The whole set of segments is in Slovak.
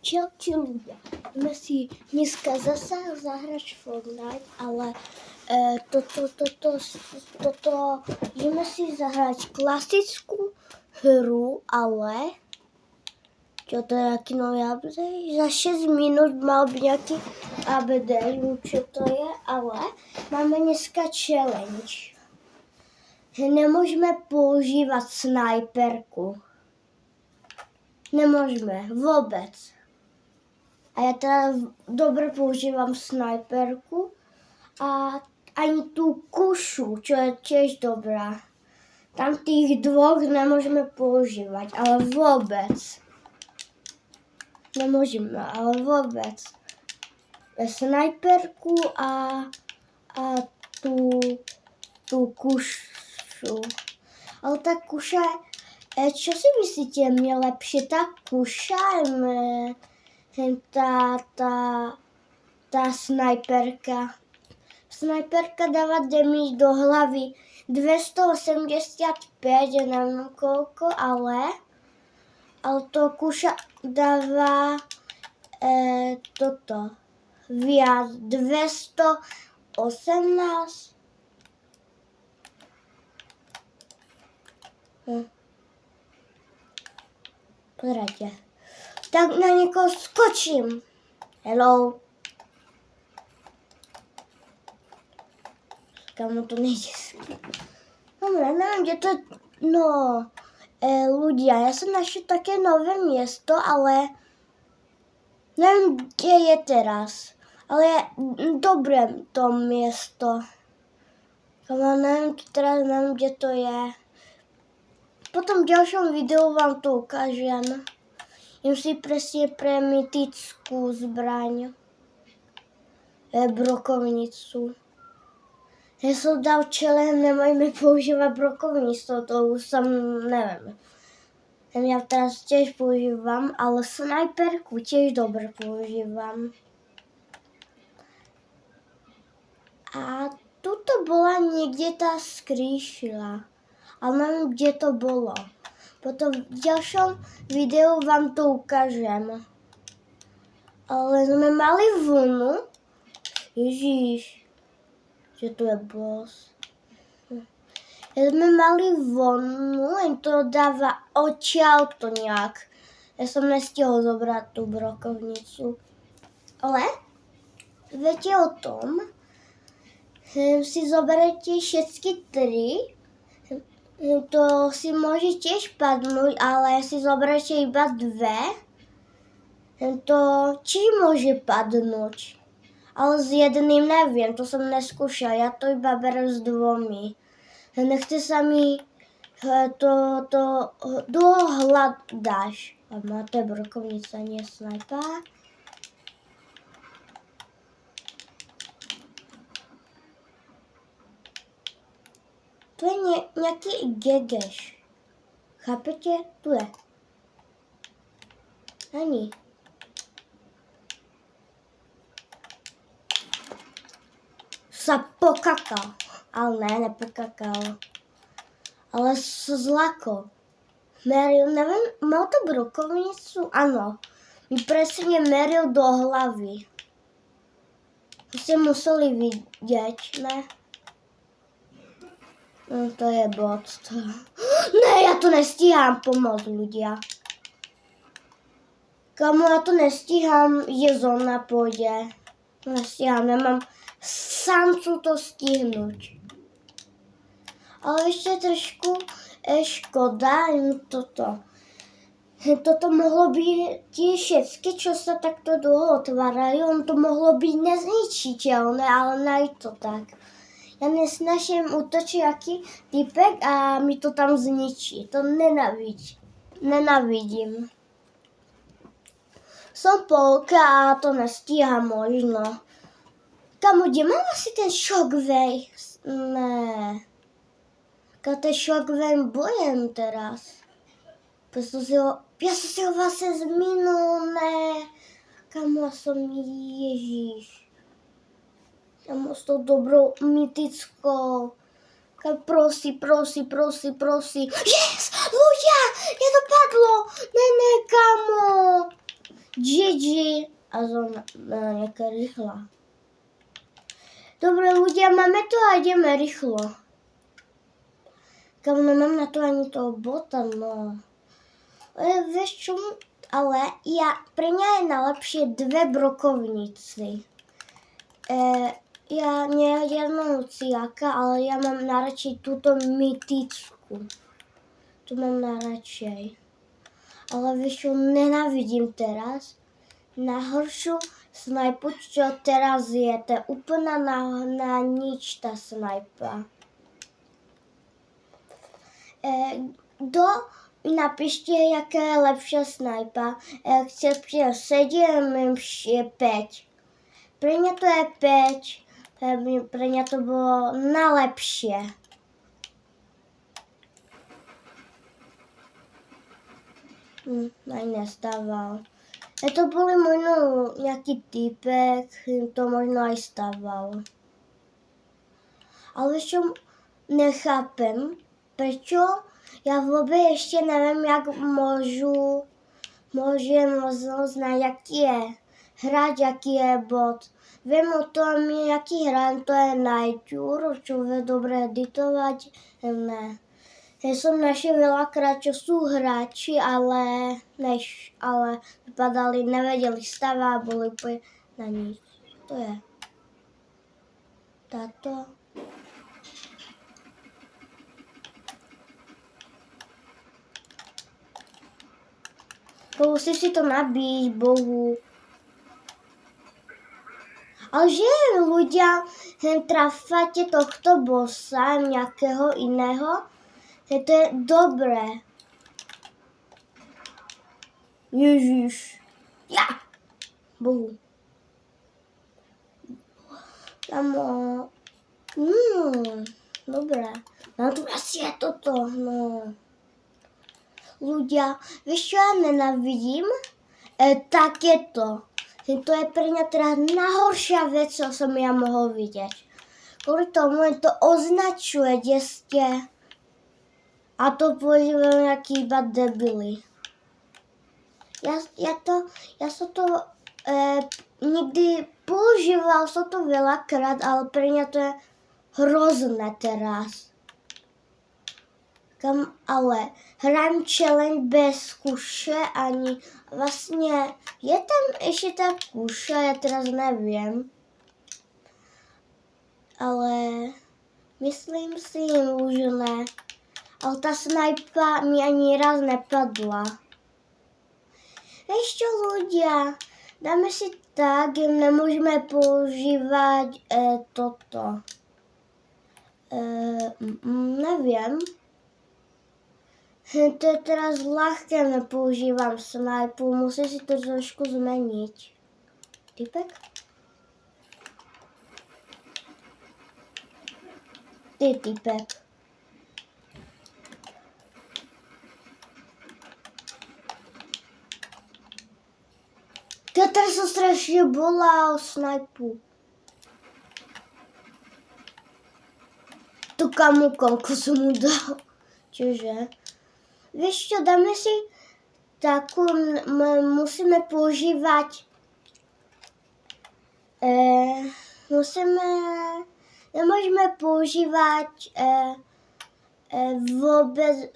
Čelči ľudia, ideme si dneska zase zahrať Fortnite, ale ideme si zahrať klasickú hru, ale čo to je aký nový update? Za 6 minút mal byť nejaký update, čo to je, ale máme dneska challenge. Nemôžeme používať snajperku. Nemôžeme, vôbec. A ja teda dobre používam snajperku a ani tú kušu, čo je tiež dobrá. Tam tých dvoch nemôžeme používať, ale vôbec. Nemôžeme, ale vôbec. Snajperku a tú kušu. Ale tá kuša, čo si myslíte, mne lepšie tá kuša, tá snajperka. Snajperka dáva damage do hlavy 285, neviem koľko, ale to kuša dáva viac 218. Pozrite. Tak na niekoho skočím. Hello. Kamo to nejde. Dobre, neviem, kde to... ľudia, ja som našiel také nové miesto, ale neviem, kde je teraz. Ale je dobré to miesto. Kamo, neviem, kde to je. Potom v ďalšom videu vám to ukážem. Idem si presne pre mytickú zbraň. Brokovnicu. Ja som dal challenge, nemojme používať brokovnicu, to už som, neviem. Ja teraz tiež používam, ale snajperku tiež dobre používam. A tuto bola niekde tá skrýšila. Ale neviem, kde to bolo. Potom v ďalšom videu vám to ukážem. Ale sme mali vlnu. Ježiš, že tu je boss. Sme mali vlnu, len to dáva odtiaľ to nejak. Ja som nestihol zobrať tú brokovnicu. Ale viete o tom, si zoberete všetky 3. To si môže tiež padnúť, ale si zoberete iba 2. To či môže padnúť. Ale s jedným neviem, to som neskúšal, ja to iba berem s 2. Nechce sa mi dlho hľadáš. A má to je brokovnica, nie snajpa. To je nejaký gegeš. Chápete? Tu je. Ani. Sa pokakal. Ale ne, nepokakal. Ale zlako. Meril, neviem, mal to brokovnicu? Áno. Mi presne meril do hlavy. To ste museli vidieť, ne? To je bot. Ne, ja to nestíham pomôcť, ľudia. Kamo, ja to nestíham, je zóna pôjde. Nestíham, nemám šancu to stihnúť. Ale ešte trošku škoda toto. Toto mohlo byť tie všetky, čo sa takto dlho otvárajú, on to mohlo byť nezničiteľné, ale naj to tak. Ja nesnažím útočiť aký typek a mi to tam zničí. To nenávidím. Som polka a to nestíham možno. Kamo, kde mám asi ten shockwave? Ne. Keď ten shockwave bojem teraz. Ja som si ho vlastne zminul, ne. Kamo, som Ježiš. Kamo, s tou dobrou mytickou. Prosí. Yes! Ľudia! Je to padlo! Ne, kamo! GG a zóna nejaká rýchla. Dobre ľudia, máme to a ideme rýchlo. Kam nemám na to ani toho bota, no. Vieš čo, ale pre mňa je najlepšie dve brokovnici. Ja nie jednu ciaka, ale ja mám najradšej túto mytickú. Tu mám najradšej. Ale vieš čo, nenávidím teraz. Najhoršiu snajpu, čo teraz je. To je úplná na nič tá snajpa. Napíšte, jaká je lepšia snajpa. Chcete 7, 5. Pre mňa to je 5. Pre mňa to bolo najlepšie. Aj nestával. To boli možno nejaký týpek, to možno aj stával. Ale čo nechápem, prečo ja vôbec ešte neviem, jak môžem znať, aký je hráč, aký je bot. Viem o tom, aký hrajem, to je Nightjur, čo vie dobre editovať. Ne. Ja som našiel veľakrát, čo sú hráči, ale vypadali, nevedeli stavať, boli úplne na nič. To je táto. Musíš si to nabiť, bohu. Ale že ľudia trafáte tohto bossa, nejakého iného, to je dobré. Ježiš. Ja! Bohu. Kamo. Dobré. No tu asi je toto, no. Ľudia, vieš čo ja nenávidím? Takéto. To je pre mňa teda najhoršia vec, čo som ja mohol vidieť. Kvôli tomu to označuje, kde ste. A to používajú nejakí iba debili. Ja som to nikdy používal som to veľakrát, ale pre mňa to je hrozné teraz. Ale hrajem challenge bez kuše ani vlastne je tam ešte tá kuša, ja teraz neviem. Ale myslím si už ne. Ale tá snajpa mi ani raz nepadla. Vieš čo ľudia, dáme si tak, nemôžeme používať toto. Neviem. To je teraz ľahké, nepoužívam snajpu, musím si to trošku zmeniť. Typek? Ty typek. Ja teraz som strašne bola o snajpu. Tu kamu koľko som mu dal. Čože? Vieš čo, dáme si takú, musíme používať, nemôžeme používať vôbec,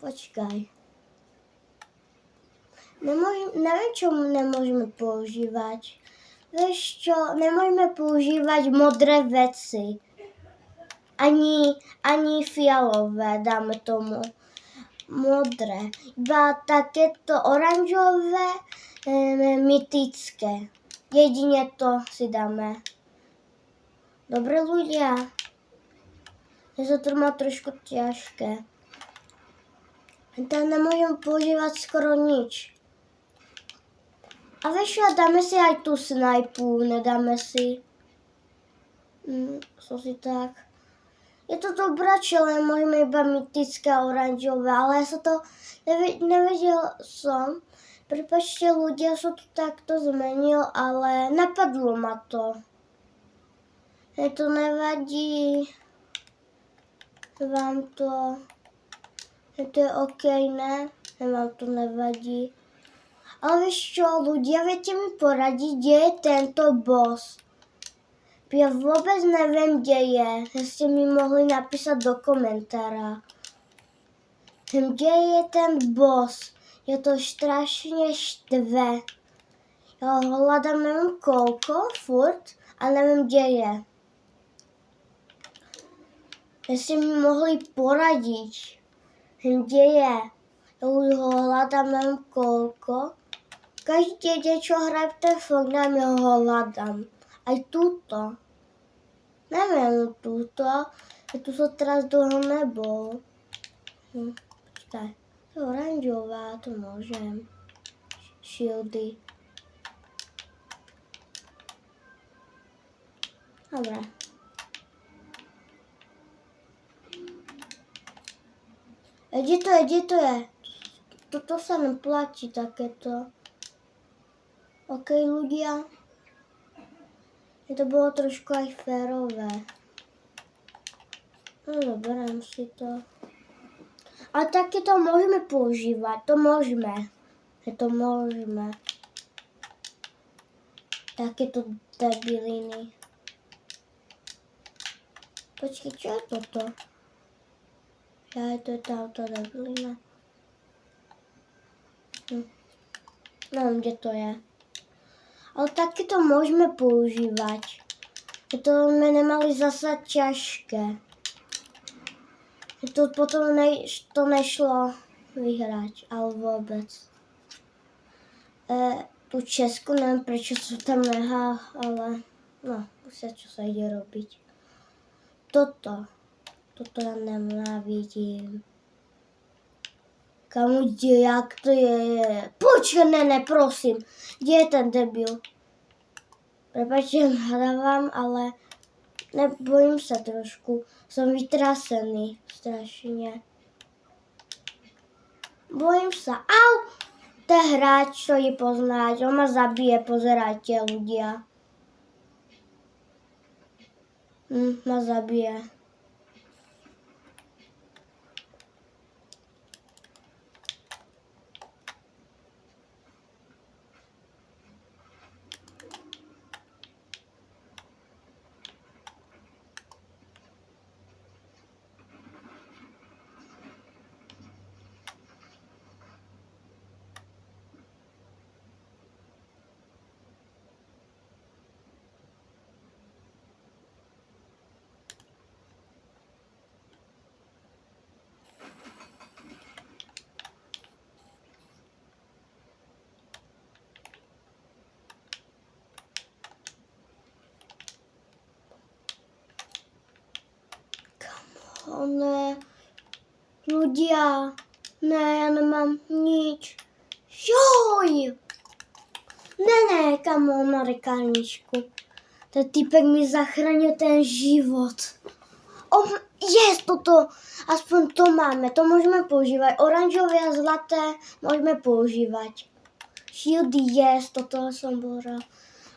počkaj. Neviem, čo nemôžeme používať. Vieš čo, nemôžeme používať modré veci. Ani fialové, dáme tomu. Modré. Iba takéto oranžové, mytické. Jedine to si dáme. Dobre ľudia. Ja sa to má trošku ťažké. Tam nemôžem používať skoro nič. A vieš čo, dáme si aj tú snajpu, nedáme si. Som si tak. Je to dobrá čelen, môžeme iba mytické a oranžové, ale ja sa to nevedel som. Prepáčte ľudia, som to takto zmenil, ale napadlo ma to. To nevadí. Vám to. To je OK, ne? Vám to nevadí. Ale vieš čo, ľudia, viete mi poradiť, kde je tento boss? Ja vôbec neviem, kde je. Že ste mi mohli napísať do komentára. Kde je ten boss? Je to strašne štve. Ja ho hľadám neviem koľko, furt, a neviem, kde je. Že ste mi mohli poradiť. Kde je? Ja ho hľadám neviem koľko. Každý deň, čo hrajem v telefóne, ja ho hľadám. Aj túto. Neviem túto. Ja tu som teraz dlho nebol. Počkaj. To je oranžová, to môžem. Shieldy. Dobre. Kde to je? Toto sa nám platí takéto. OK, ľudia. To bolo trošku aj férové. No, zoberiem si to. A takéto môžeme používať. To môžeme. To môžeme. Takéto debiliny. Počkej, čo je toto? Ja, to je táto debilina. Neviem, kde to je. Ale takéto môžeme používať. To sme nemali zasa ťažké. To potom to nešlo vyhrať, ale vôbec. Tu Česku neviem, prečo sú tam nehá, ale no, musia, čo sa ide robiť. Toto ja nenávidím. Kamu, jak to je? Počkej, ne, prosím. Kde je ten debil? Prepáčte, hrávam, ale nebojím sa trošku. Som vytrasený strašne. Bojím sa. Au! To je hráč, to je poznať. On ma zabije, pozerajte, ľudia. Ma zabije. Ne, ľudia, ne, ja nemám nič. Joj! Ne, kamo, na rekárničku. Ten typek mi zachránil ten život. Toto, aspoň to máme, to môžeme používať. Oranžové a zlaté môžeme používať. Shieldy, toto som bol rád.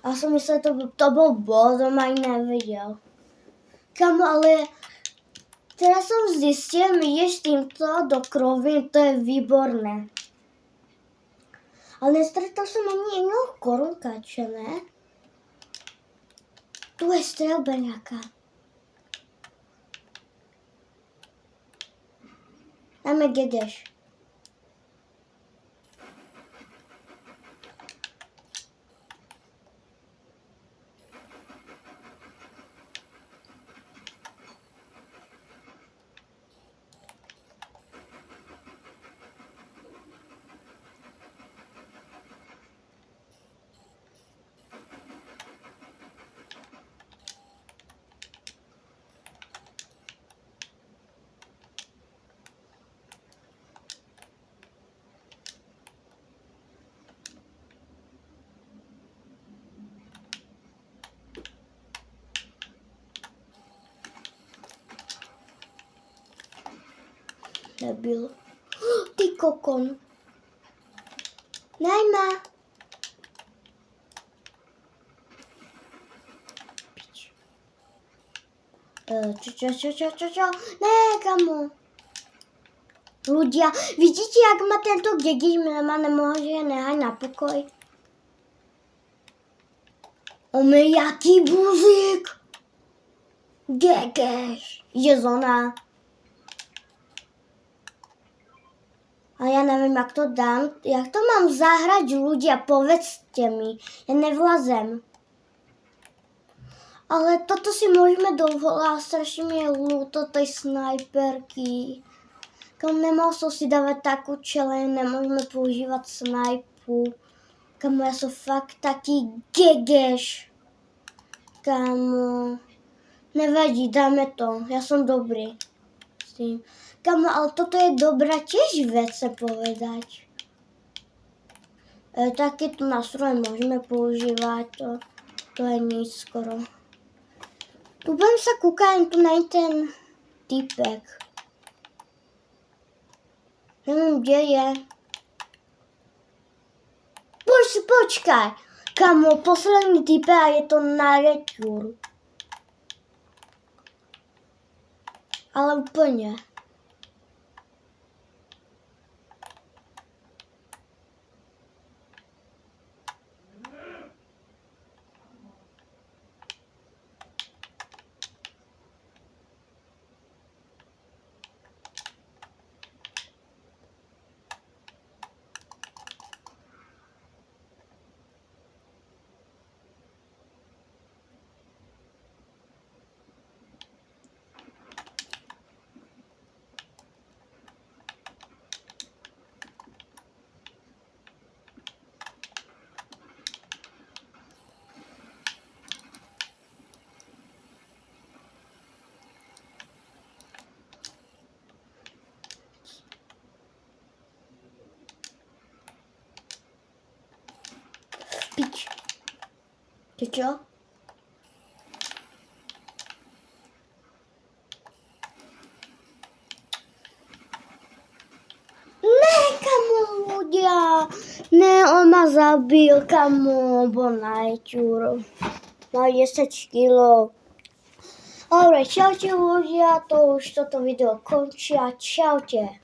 A som myslel, to bol bol, to ma ani nevedel. Kamo, ale teraz som zistil, mi ideš týmto do krovy, to je výborné. Ale nestretol som ani jedného korunkača, ne? Tu je strelbeňaka. Dáme, kde ideš? Debil. Ty kokon. Najma. Čo? Ne, kamo. Ľudia, vidíte, jak ma tento Gegiš ma nemôže nehať na pokoj? Ome, jaký buzík! Gegiš, je zona. A ja neviem, jak to dám. Jak to mám zahrať, ľudia? Povedzte mi. Ja nevlazem. Ale toto si môžeme dovolať. Strašne mi je ľúto tej snajperky. Kam nemal som si dávať takú čeleň, nemôžeme používať snajpu. Kamo, ja som fakt taký gegeš. Kamo, nevadí, dáme to. Ja som dobrý s tým. Kamo, ale toto je dobrá tiež vec sa povedať. Takéto nástroje môžeme používať, to je nič skoro. Tu budem sa kúkať tu na ten typek. Neviem, kde je. Počkaj. Kamo, posledný typek a je to na reťúr. Ale úplne. Pič. To čo? Ne, kamo, ľudia. Ne, on ma zabil, kamo, bol na reťúru. Mal 10 kg. Dobre, čaute ľudia, to už toto video končí a čaute.